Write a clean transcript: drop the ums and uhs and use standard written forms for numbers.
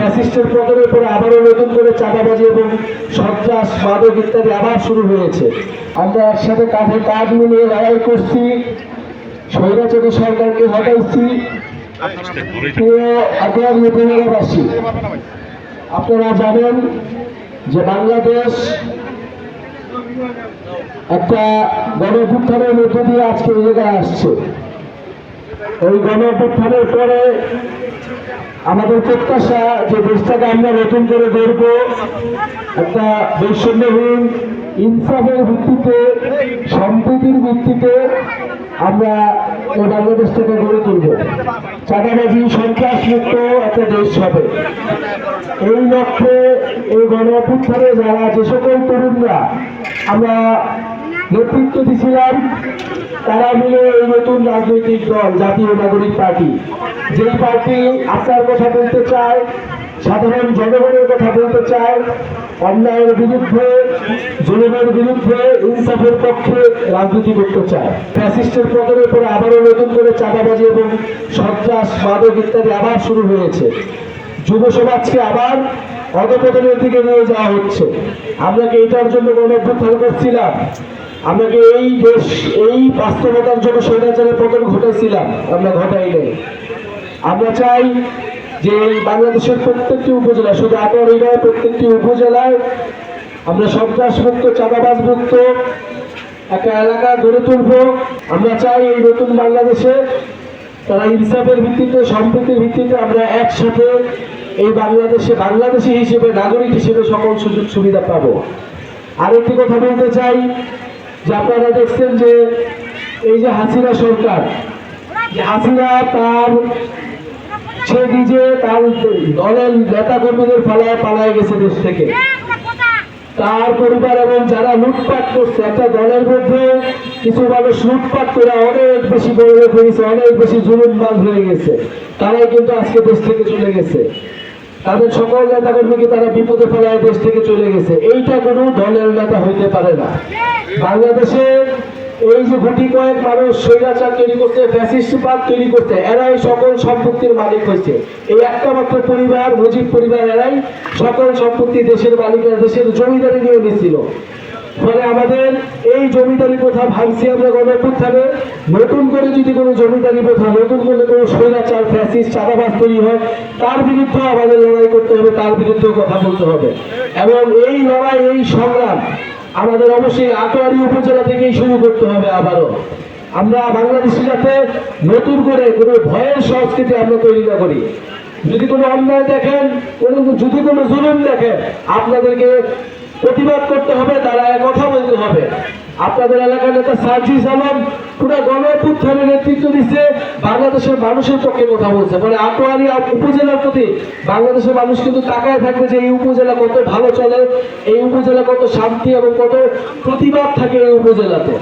ফ্যাসিস্টের পতনের পরে আবারও নতুন করে চাঁদাবাজি এবং সন্ত্রাস মাদক ইত্যাদি আবার শুরু হয়েছে। আমরা একসাথে কাঁধে কাঁধ মিলিয়ে লড়াই করছি, স্বৈরাচারী সরকারকে হটাইছি। আপনারা জানেন যে বাংলাদেশ একটা গণঅভ্যুত্থানের মধ্য দিয়ে আজকে এই জায়গায় আসছে। এই গণঅভ্যুত্থানের পরে আমাদের প্রত্যাশা যে দেশটাকে আমরা নতুন করে গড়ব, একটা বৈষম্যহীন ইনসাফের ভিত্তিতে, সম্প্রীতির ভিত্তিতে আমরা এই বাংলাদেশটাকে গড়ে তুলব। চাঁদাবাজি সন্ত্রাস মুক্ত একটা দেশ হবে, এই লক্ষ্যে এই গণঅভ্যুত্থানে যারা যে সকল তরুণরা আমরা নেতৃত্ব দিয়েছিলাম, তারা মিলে এই নতুন রাজনৈতিক দল জাতীয় নাগরিক পার্টি, যেই পার্টি আপনার কথা বলতে চায়, সাধারণ জনগণের কথা বলতে চায়, অন্যায়ের বিরুদ্ধে, জুলুমের বিরুদ্ধে, ইনসাফের পক্ষে রাজনীতি করতে চায়। ফ্যাসিস্টের পতনের পরে আবারও নতুন করে চাঁদাবাজি এবং সন্ত্রাস মাদক ইত্যাদি আবার শুরু হয়েছে। যুব সমাজকে আবার অধঃপতনের দিকে নিয়ে যাওয়া হচ্ছে। আমরা কি এটার জন্য গণঅভ্যুত্থান করছিলাম? আমরা কি এই দেশ, এই বাস্তবতার জন্য স্বৈরাচারের পতন ঘটাইছিলাম? আমরা ঘটাই নাই। আমরা চাই যে বাংলাদেশের প্রত্যেকটি উপজেলা, শুধু আটোয়ারী নয়, প্রত্যেকটি উপজেলায় আমরা সন্ত্রাস মুক্ত, চাঁদাবাজ মুক্ত একটা এলাকা গড়ে তুলব। আমরা চাই এই নতুন বাংলাদেশে তারা ইনসাফের ভিত্তিতে, সম্প্রীতির ভিত্তিতে আমরা একসাথে এই বাংলাদেশি হিসেবে, নাগরিক হিসেবে সকল সুযোগ সুবিধা পাবো। আরেকটি কথা বলতে চাই যে আপনারা দেখছেন যে এই যে হাসিনা সরকার, যে হাসিনা সে নিজে তার দলের নেতা কর্মীদের পালায় গেছে দেশ থেকে। তার পরিবার এবং যারা লুটপাট করছে, একটা দলের মধ্যে কিছু মানুষ লুটপাট করে অনেক বেশি বড় হয়ে গেছে, অনেক বেশি জুলুমবাজ হয়ে গেছে, তারাই কিন্তু আজকে দেশ থেকে চলে গেছে। তাদের সকল নেতা কর্মীকে তারা বিপদে ফেলায় দেশ থেকে চলে গেছে। এইটা কোনো দলের নেতা হইতে পারে না। বাংলাদেশে এই যে গুটি কয়েক মানুষ স্বৈরাচার তৈরি করতে, ফ্যাসিস্টবাদ তৈরি করতে, এরাই সকল সম্পত্তির মালিক হয়েছে। এই একটা মাত্র পরিবার, মুজিব পরিবার, এরাই সকল সম্পত্তি দেশের মালিকেরা, দেশের জমিদারি নিয়ে নিয়েছিল। ফলে আমাদের এই জমিদারি প্রথা ভাঙছি আমরা গণঅভ্যুত্থানে। নতুন করে যদি কোনো জমিদারি প্রথা, নতুন করে কোনো স্বৈরাচার, ফ্যাসিস্ট, চাঁদাবাজ তৈরি হয়, তার বিরুদ্ধে আমাদের লড়াই করতে হবে, তার বিরুদ্ধে কথা বলতে হবে। এবং এই লড়াই, এই সংগ্রাম আমাদের অবশ্যই আটোয়ারী উপজেলা থেকেই শুরু করতে হবে। আবারও আমরা বাংলাদেশে যাতে নতুন করে কোনো ভয়ের সংস্কৃতি আমরা তৈরি না করি। যদি কোনো অন্যায় দেখেন, যদি কোনো জুলুম দেখেন, আপনাদেরকে প্রতিবাদ করতে হবে, তারা কথা বলতে হবে। আপনাদের এলাকার নেতা সার্জিস আলম পুরো গণঅভ্যুত্থানের নেতৃত্ব দিচ্ছে, বাংলাদেশের মানুষের পক্ষে কথা বলছে। মানে আটোয়ারী উপজেলার প্রতি বাংলাদেশের মানুষ কিন্তু তাকায় থাকবে যে এই উপজেলা কত ভালো চলে, এই উপজেলা কত শান্তি এবং কত প্রতিবাদ থাকে এই উপজেলাতে।